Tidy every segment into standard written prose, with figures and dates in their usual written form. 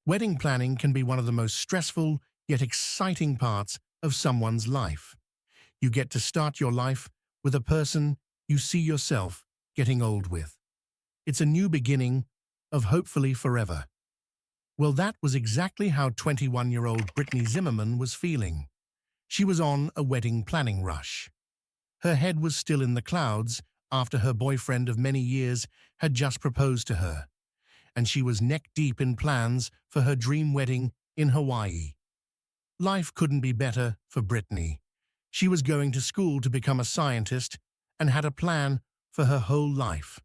Wedding planning can be one of the most stressful yet exciting parts of someone's life. You get to start your life with a person you see yourself getting old with. It's a new beginning of hopefully forever. Well, that was exactly how 21-year-old Britany Zimmerman was feeling. She was on a wedding planning rush. Her head was still in the clouds after her boyfriend of many years had just proposed to her, and she was neck-deep in plans for her dream wedding in Hawaii. Life couldn't be better for Britany. She was going to school to become a scientist and had a plan for her whole life.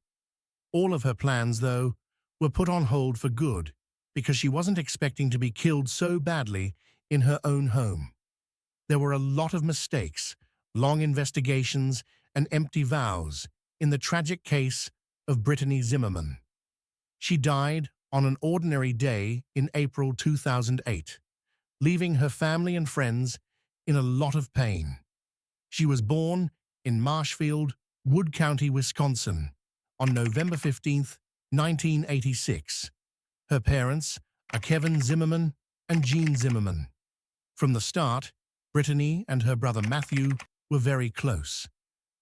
All of her plans, though, were put on hold for good because she wasn't expecting to be killed so badly in her own home. There were a lot of mistakes, long investigations, and empty vows in the tragic case of Britany Zimmerman. She died on an ordinary day in April 2008, leaving her family and friends in a lot of pain. She was born in Marshfield, Wood County, Wisconsin, on November 15, 1986. Her parents are Kevin Zimmerman and Jean Zimmerman. From the start, Britany and her brother Matthew were very close.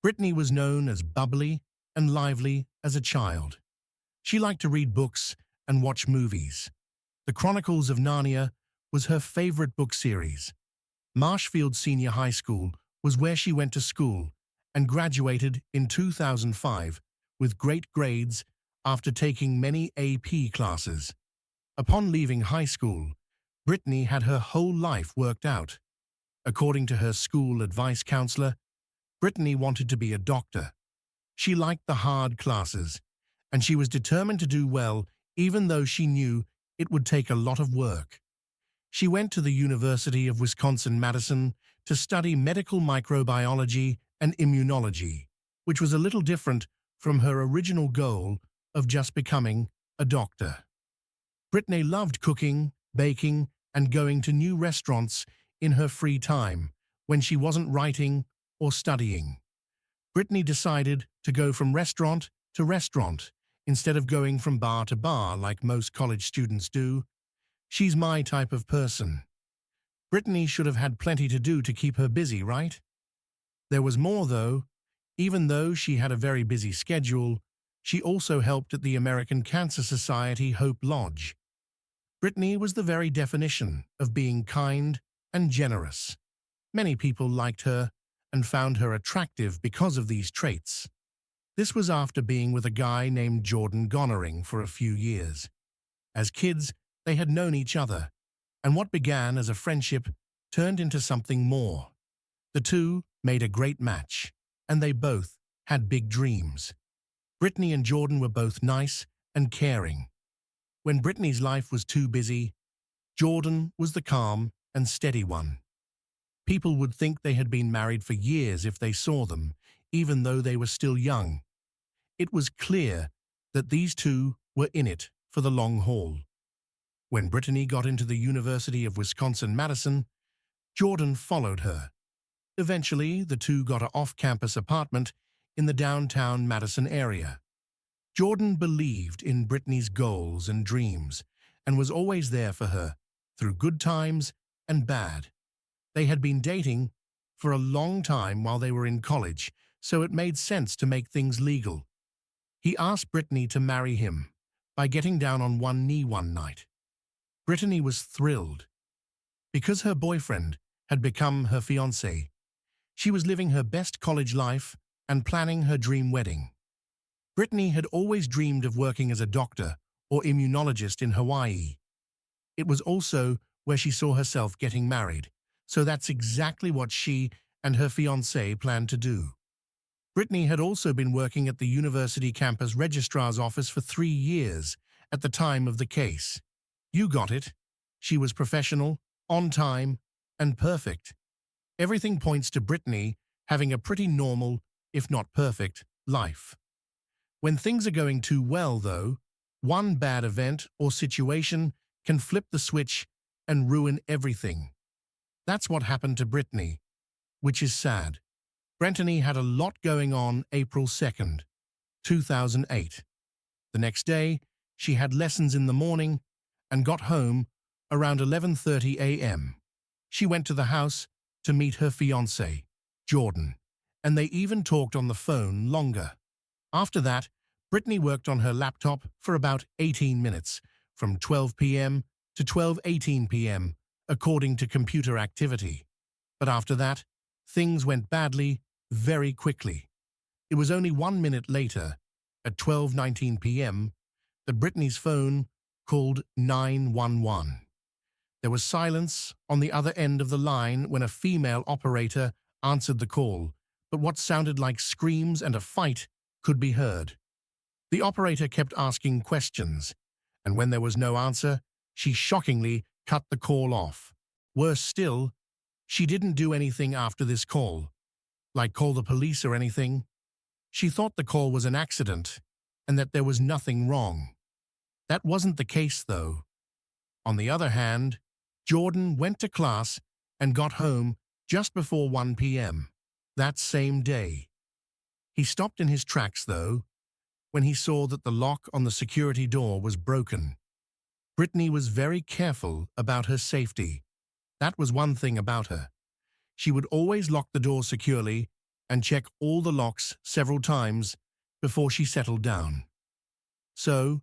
Britany was known as bubbly and lively as a child. She liked to read books and watch movies. The Chronicles of Narnia was her favorite book series. Marshfield Senior High School was where she went to school and graduated in 2005 with great grades after taking many AP classes. Upon leaving high school, Britany had her whole life worked out. According to her school advice counselor, Britany wanted to be a doctor. She liked the hard classes, and she was determined to do well even though she knew it would take a lot of work. She went to the University of Wisconsin-Madison to study medical microbiology and immunology, which was a little different from her original goal of just becoming a doctor. Britany loved cooking, baking, and going to new restaurants in her free time when she wasn't writing or studying. Britany decided to go from restaurant to restaurant instead of going from bar to bar like most college students do. She's my type of person. Britany should have had plenty to do to keep her busy, right? There was more, though. Even though she had a very busy schedule, she also helped at the American Cancer Society Hope Lodge. Britany was the very definition of being kind and generous. Many people liked her and found her attractive because of these traits. This was after being with a guy named Jordan Gonnering for a few years. As kids, they had known each other, and what began as a friendship turned into something more. The two made a great match, and they both had big dreams. Britany and Jordan were both nice and caring. When Britany's life was too busy, Jordan was the calm and steady one. People would think they had been married for years if they saw them, even though they were still young. It was clear that these two were in it for the long haul. When Britany got into the University of Wisconsin-Madison, Jordan followed her. Eventually, the two got an off-campus apartment in the downtown Madison area. Jordan believed in Britany's goals and dreams and was always there for her, through good times and bad. They had been dating for a long time while they were in college, so it made sense to make things legal. He asked Britany to marry him by getting down on one knee one night. Britany was thrilled. Because her boyfriend had become her fiancé, she was living her best college life and planning her dream wedding. Britany had always dreamed of working as a doctor or immunologist in Hawaii. It was also where she saw herself getting married, so that's exactly what she and her fiancé planned to do. Britany had also been working at the university campus registrar's office for 3 years at the time of the case. You got it. She was professional, on time, and perfect. Everything points to Britany having a pretty normal, if not perfect, life. When things are going too well, though, one bad event or situation can flip the switch and ruin everything. That's what happened to Britany, which is sad. Britany had a lot going on April 2nd, 2008. The next day, she had lessons in the morning and got home around 11:30 a.m. She went to the house to meet her fiancé, Jordan, and they even talked on the phone longer. After that, Britany worked on her laptop for about 18 minutes, from 12 p.m. to 12:18 p.m., according to computer activity. But after that, things went badly very quickly. It was only 1 minute later, at 12:19 p.m., that Britany's phone called 911. There was silence on the other end of the line when a female operator answered the call, but what sounded like screams and a fight could be heard. The operator kept asking questions, and when there was no answer, she shockingly cut the call off. Worse still, she didn't do anything after this call, like call the police or anything. She thought the call was an accident and that there was nothing wrong. That wasn't the case, though. On the other hand, Jordan went to class and got home just before 1 p.m. that same day. He stopped in his tracks, though, when he saw that the lock on the security door was broken. Britany was very careful about her safety. That was one thing about her. She would always lock the door securely and check all the locks several times before she settled down. So,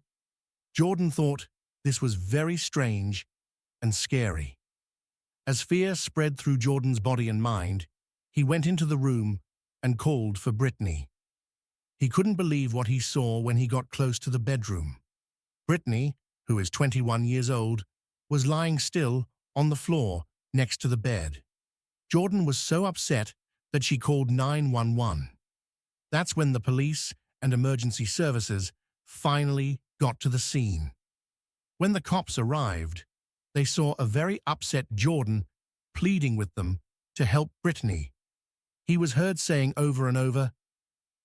Jordan thought this was very strange and scary. As fear spread through Jordan's body and mind, he went into the room and called for Britany. He couldn't believe what he saw when he got close to the bedroom. Britany, who is 21 years old, was lying still on the floor next to the bed. Jordan was so upset that she called 911. That's when the police and emergency services finally got to the scene. When the cops arrived, they saw a very upset Jordan pleading with them to help Britany. He was heard saying over and over,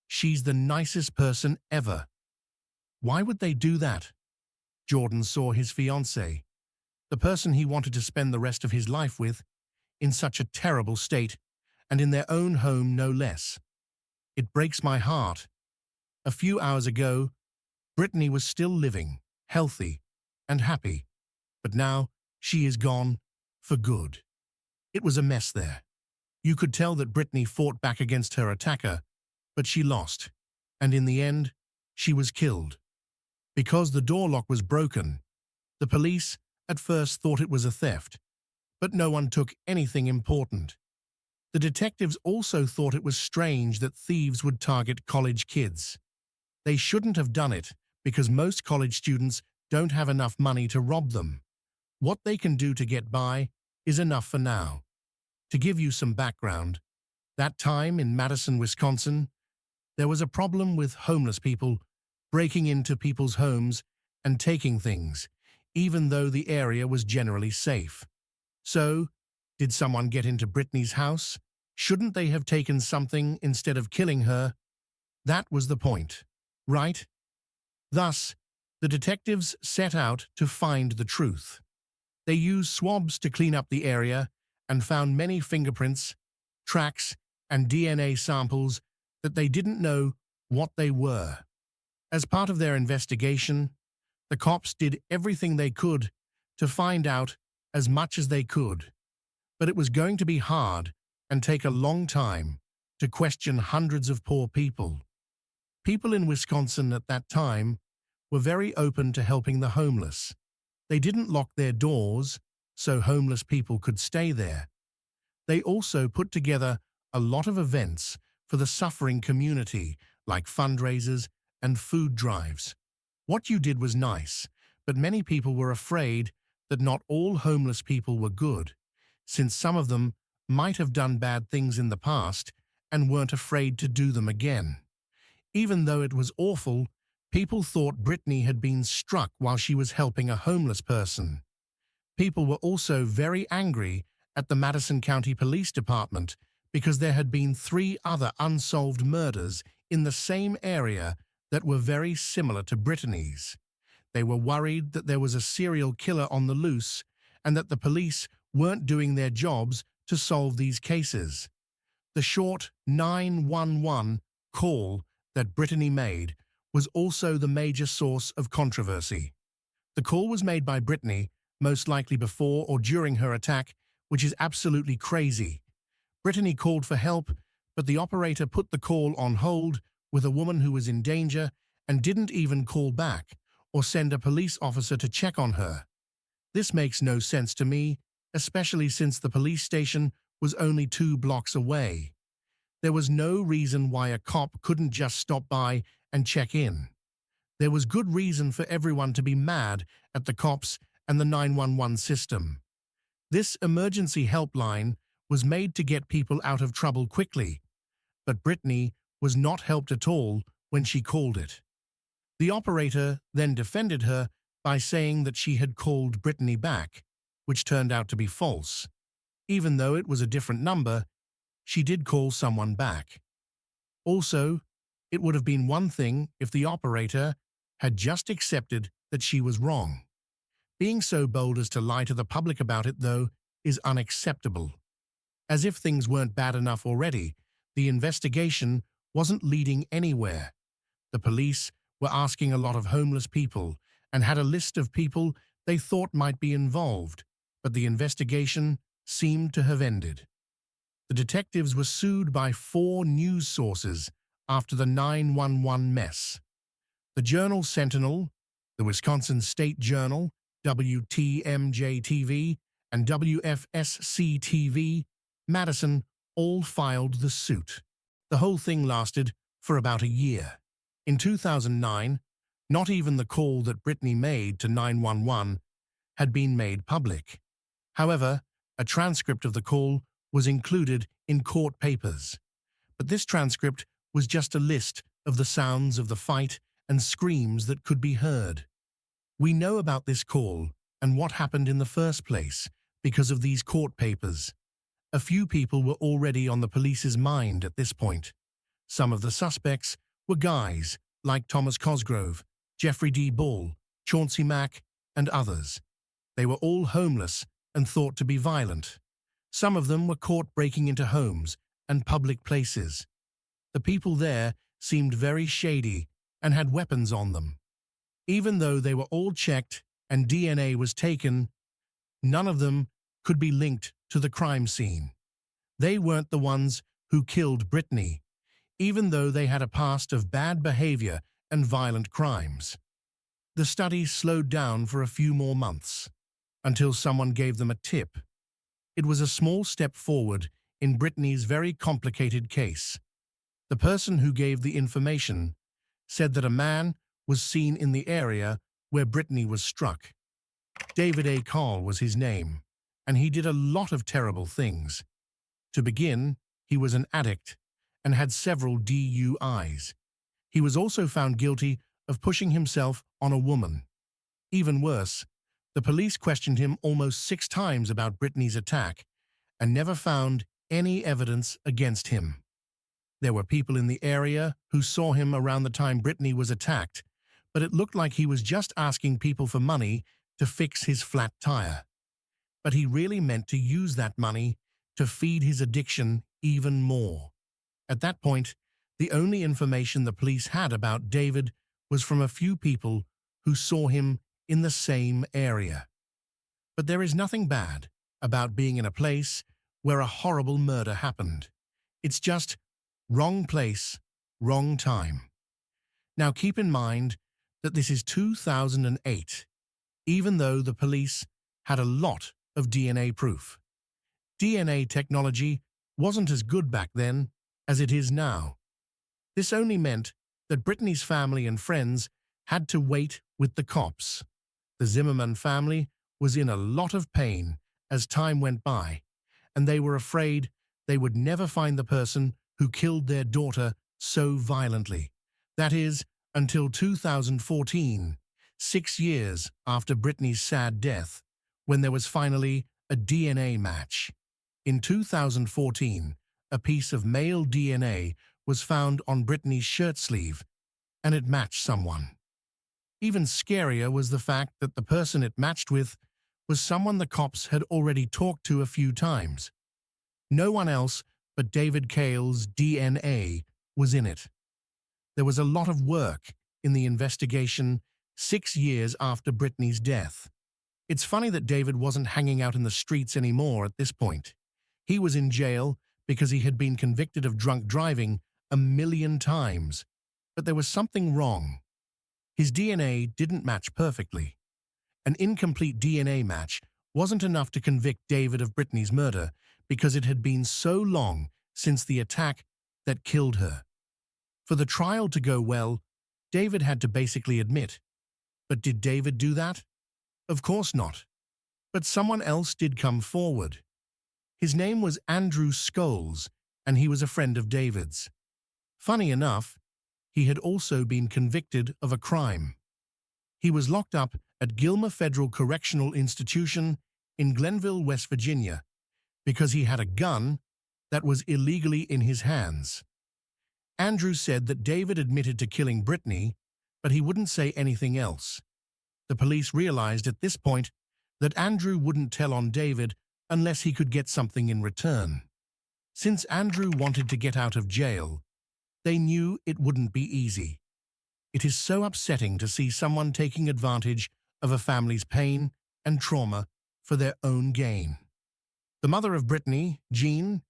"She's the nicest person ever." Why would they do that? Jordan saw his fiancée, the person he wanted to spend the rest of his life with, in such a terrible state, and in their own home no less. It breaks my heart. A few hours ago, Britany was still living, healthy, and happy, but now she is gone for good. It was a mess there. You could tell that Britany fought back against her attacker, but she lost, and in the end, she was killed. Because the door lock was broken, the police at first thought it was a theft, but no one took anything important. The detectives also thought it was strange that thieves would target college kids. They shouldn't have done it because most college students don't have enough money to rob them. What they can do to get by is enough for now. To give you some background, that time in Madison, Wisconsin, there was a problem with homeless people breaking into people's homes and taking things, even though the area was generally safe. So, did someone get into Britany's house? Shouldn't they have taken something instead of killing her? That was the point, right? Thus, the detectives set out to find the truth. They used swabs to clean up the area and found many fingerprints, tracks, and DNA samples that they didn't know what they were. As part of their investigation, the cops did everything they could to find out as much as they could. But it was going to be hard and take a long time to question hundreds of poor people. People in Wisconsin at that time were very open to helping the homeless. They didn't lock their doors so homeless people could stay there. They also put together a lot of events for the suffering community, like fundraisers and food drives. What you did was nice, but many people were afraid that not all homeless people were good, since some of them might have done bad things in the past and weren't afraid to do them again. Even though it was awful, people thought Britany had been struck while she was helping a homeless person. People were also very angry at the Madison County Police Department because there had been 3 other unsolved murders in the same area that were very similar to Britany's. They were worried that there was a serial killer on the loose and that the police weren't doing their jobs to solve these cases. The short 911 call that Britany made was also the major source of controversy. The call was made by Britany, most likely before or during her attack, which is absolutely crazy. Britany called for help, but the operator put the call on hold with a woman who was in danger and didn't even call back or send a police officer to check on her. This makes no sense to me, especially since the police station was only 2 blocks away. There was no reason why a cop couldn't just stop by and check in. There was good reason for everyone to be mad at the cops and the 911 system. This emergency helpline was made to get people out of trouble quickly, but Britany was not helped at all when she called it. The operator then defended her by saying that she had called Britany back, which turned out to be false. Even though it was a different number, she did call someone back. Also, it would have been one thing if the operator had just accepted that she was wrong. Being so bold as to lie to the public about it, though, is unacceptable. As if things weren't bad enough already, the investigation wasn't leading anywhere. The police were asking a lot of homeless people and had a list of people they thought might be involved, but the investigation seemed to have ended. The detectives were sued by 4 news sources after the 911 mess. The Journal Sentinel, the Wisconsin State Journal, WTMJ-TV, and WFSC-TV, Madison, all filed the suit. The whole thing lasted for about a year. In 2009, not even the call that Britany made to 911 had been made public. However, a transcript of the call was included in court papers. But this transcript was just a list of the sounds of the fight and screams that could be heard. We know about this call and what happened in the first place because of these court papers. A few people were already on the police's mind at this point. Some of the suspects were guys like Thomas Cosgrove, Jeffrey D. Ball, Chauncey Mack, and others. They were all homeless and thought to be violent. Some of them were caught breaking into homes and public places. The people there seemed very shady and had weapons on them. Even though they were all checked and DNA was taken, none of them could be linked to the crime scene. They weren't the ones who killed Britany, even though they had a past of bad behavior and violent crimes. The study slowed down for a few more months, until someone gave them a tip. It was a small step forward in Britany's very complicated case. The person who gave the information said that a man was seen in the area where Britany was struck. David A. Carl was his name, and he did a lot of terrible things. To begin, he was an addict and had several DUIs. He was also found guilty of pushing himself on a woman. Even worse, the police questioned him almost 6 times about Britany's attack and never found any evidence against him. There were people in the area who saw him around the time Britany was attacked, but it looked like he was just asking people for money to fix his flat tire. But he really meant to use that money to feed his addiction even more. At that point, the only information the police had about David was from a few people who saw him in the same area. But there is nothing bad about being in a place where a horrible murder happened. It's just wrong place, wrong time. Now keep in mind that this is 2008, even though the police had a lot of DNA proof. DNA technology wasn't as good back then as it is now. This only meant that Britany's family and friends had to wait with the cops. The Zimmerman family was in a lot of pain as time went by, and they were afraid they would never find the person who killed their daughter so violently. That is, until 2014, 6 years after Britany's sad death, when there was finally a DNA match. In 2014, a piece of male DNA was found on Britany's shirt sleeve, and it matched someone. Even scarier was the fact that the person it matched with was someone the cops had already talked to a few times. No one else but David Cale's DNA was in it. There was a lot of work in the investigation 6 years after Britany's death. It's funny that David wasn't hanging out in the streets anymore at this point. He was in jail because he had been convicted of drunk driving 1,000,000 times. But there was something wrong. His DNA didn't match perfectly. An incomplete DNA match wasn't enough to convict David of Britany's murder because it had been so long since the attack that killed her. For the trial to go well, David had to basically admit. But did David do that? Of course not. But someone else did come forward. His name was Andrew Scholes, and he was a friend of David's. Funny enough, he had also been convicted of a crime. He was locked up at Gilmer Federal Correctional Institution in Glenville, West Virginia, because he had a gun that was illegally in his hands. Andrew said that David admitted to killing Britany, but he wouldn't say anything else. The police realized at this point that Andrew wouldn't tell on David unless he could get something in return. Since Andrew wanted to get out of jail, they knew it wouldn't be easy. It is so upsetting to see someone taking advantage of a family's pain and trauma for their own gain. The mother of Britany, Jean,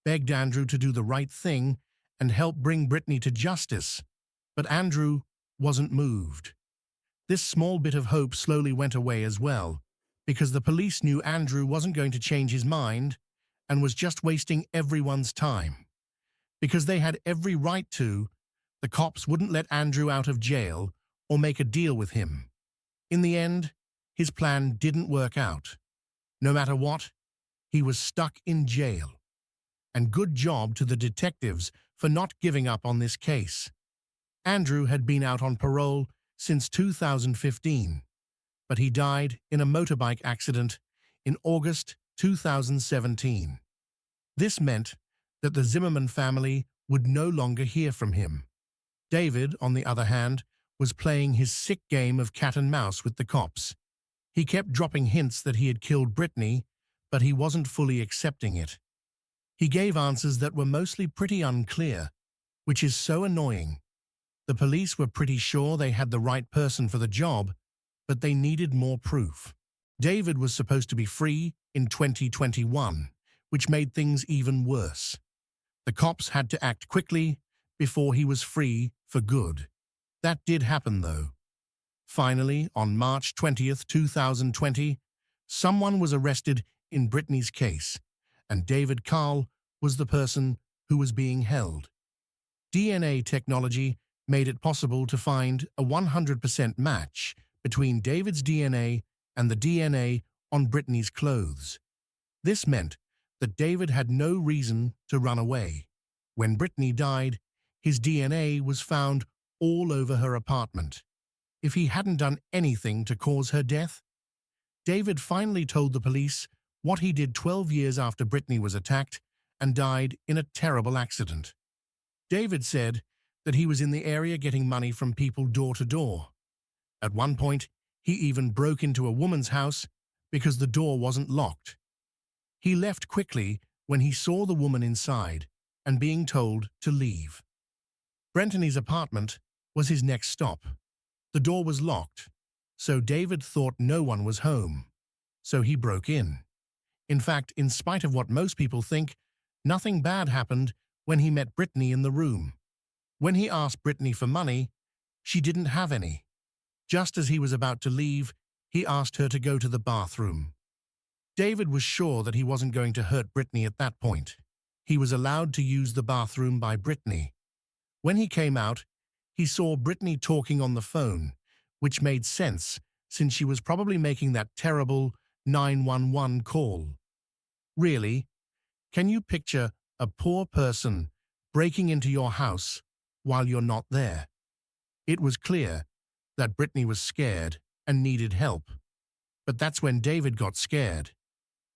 begged Andrew to do the right thing and help bring Britany to justice, but Andrew wasn't moved. This small bit of hope slowly went away as well, because the police knew Andrew wasn't going to change his mind and was just wasting everyone's time. Because they had every right to, the cops wouldn't let Andrew out of jail or make a deal with him. In the end, his plan didn't work out. No matter what, he was stuck in jail. And good job to the detectives for not giving up on this case. Andrew had been out on parole since 2015, but he died in a motorbike accident in August 2017. This meant that the Zimmerman family would no longer hear from him. David, on the other hand, was playing his sick game of cat and mouse with the cops. He kept dropping hints that he had killed Britany, but he wasn't fully accepting it. He gave answers that were mostly pretty unclear, which is so annoying. The police were pretty sure they had the right person for the job, but they needed more proof. David was supposed to be free in 2021, which made things even worse. The cops had to act quickly before he was free for good. That did happen, though. Finally, on March 20th, 2020, someone was arrested in Britany's case, and David Carl was the person who was being held. DNA technology made it possible to find a 100% match between David's DNA and the DNA on Britany's clothes. This meant that David had no reason to run away. When Britany died, his DNA was found all over her apartment. If he hadn't done anything to cause her death, David finally told the police what he did 12 years after Britany was attacked and died in a terrible accident. David said that he was in the area getting money from people door to door. At one point, he even broke into a woman's house because the door wasn't locked. He left quickly when he saw the woman inside and being told to leave. Britany's apartment was his next stop. The door was locked, so David thought no one was home. So he broke in. In fact, in spite of what most people think, nothing bad happened when he met Britany in the room. When he asked Britany for money, she didn't have any. Just as he was about to leave, he asked her to go to the bathroom. David was sure that he wasn't going to hurt Britany at that point. He was allowed to use the bathroom by Britany. When he came out, he saw Britany talking on the phone, which made sense since she was probably making that terrible 911 call. Really? Can you picture a poor person breaking into your house while you're not there? It was clear that Britany was scared and needed help. But that's when David got scared.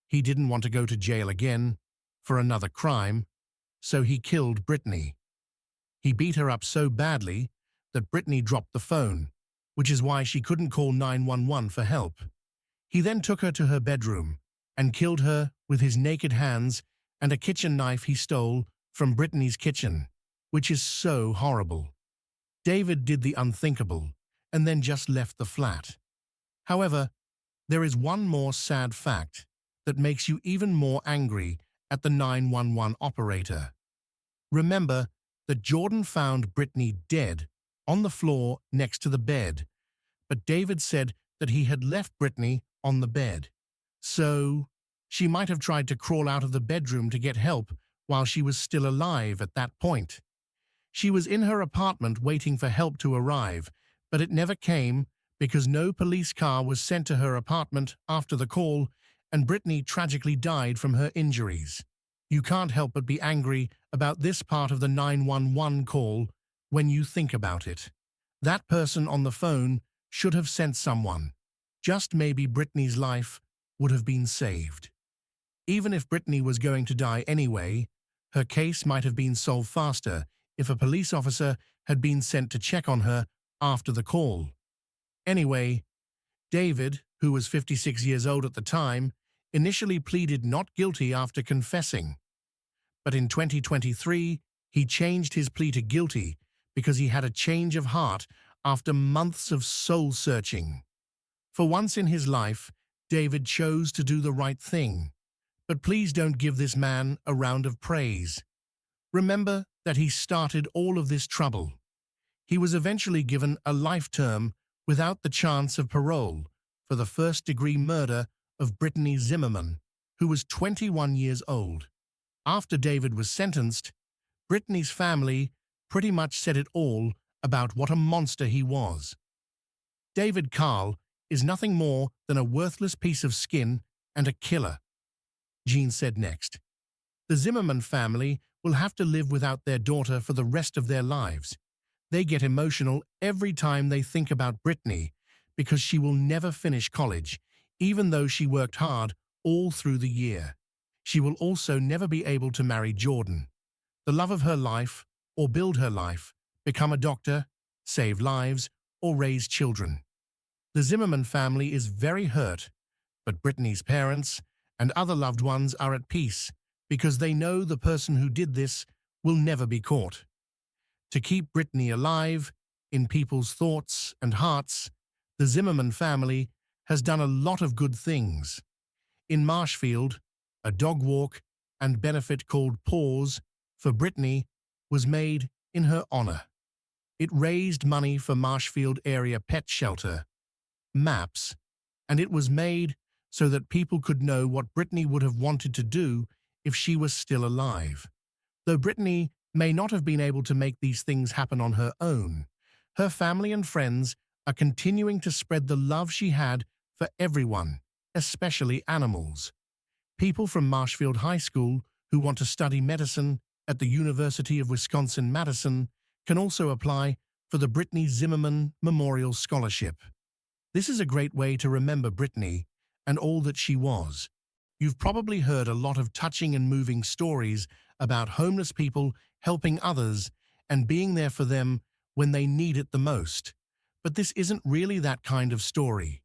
He didn't want to go to jail again for another crime, so he killed Britany. He beat her up so badly that Britany dropped the phone, which is why she couldn't call 911 for help. He then took her to her bedroom and killed her with his naked hands and a kitchen knife he stole from Britany's kitchen, which is so horrible. David did the unthinkable and then just left the flat. However, there is one more sad fact that makes you even more angry at the 911 operator. Remember that Jordan found Britany dead on the floor next to the bed, but David said that he had left Britany on the bed. So, she might have tried to crawl out of the bedroom to get help while she was still alive at that point. She was in her apartment waiting for help to arrive, but it never came because no police car was sent to her apartment after the call, and Britany tragically died from her injuries. You can't help but be angry about this part of the 911 call when you think about it. That person on the phone should have sent someone. Just maybe Britany's life would have been saved. Even if Britany was going to die anyway, her case might have been solved faster if a police officer had been sent to check on her after the call. Anyway, David, who was 56 years old at the time, initially pleaded not guilty after confessing. But in 2023, he changed his plea to guilty because he had a change of heart after months of soul-searching. For once in his life, David chose to do the right thing. But please don't give this man a round of praise. Remember that he started all of this trouble. He was eventually given a life term without the chance of parole for the first-degree murder of Britany Zimmerman, who was 21 years old. After David was sentenced, Britany's family pretty much said it all about what a monster he was. David Carl is nothing more than a worthless piece of skin and a killer, Jean said next. The Zimmerman family will have to live without their daughter for the rest of their lives. They get emotional every time they think about Britany because she will never finish college, even though she worked hard all through the year. She will also never be able to marry Jordan, the love of her life, or build her life, become a doctor, save lives, or raise children. The Zimmerman family is very hurt, but Britany's parents and other loved ones are at peace because they know the person who did this will never be caught. To keep Britany alive in people's thoughts and hearts, the Zimmerman family has done a lot of good things. In Marshfield, a dog walk and benefit called Pause for Britany was made in her honor. It raised money for Marshfield Area Pet Shelter, MAPS, and it was made so that people could know what Britany would have wanted to do if she was still alive. Though Britany may not have been able to make these things happen on her own, her family and friends are continuing to spread the love she had for everyone, especially animals. People from Marshfield High School who want to study medicine at the University of Wisconsin-Madison can also apply for the Britany Zimmerman Memorial Scholarship. This is a great way to remember Britany and all that she was. You've probably heard a lot of touching and moving stories about homeless people helping others and being there for them when they need it the most. But this isn't really that kind of story.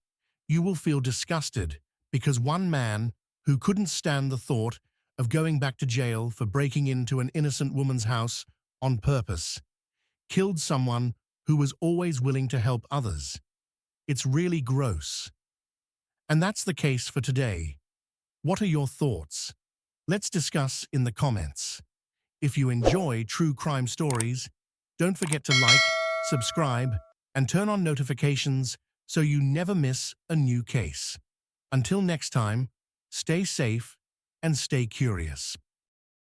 You will feel disgusted because one man who couldn't stand the thought of going back to jail for breaking into an innocent woman's house on purpose killed someone who was always willing to help others. It's really gross. And that's the case for today. What are your thoughts? Let's discuss in the comments. If you enjoy true crime stories, don't forget to like, subscribe, and turn on notifications so you never miss a new case. Until next time, stay safe and stay curious.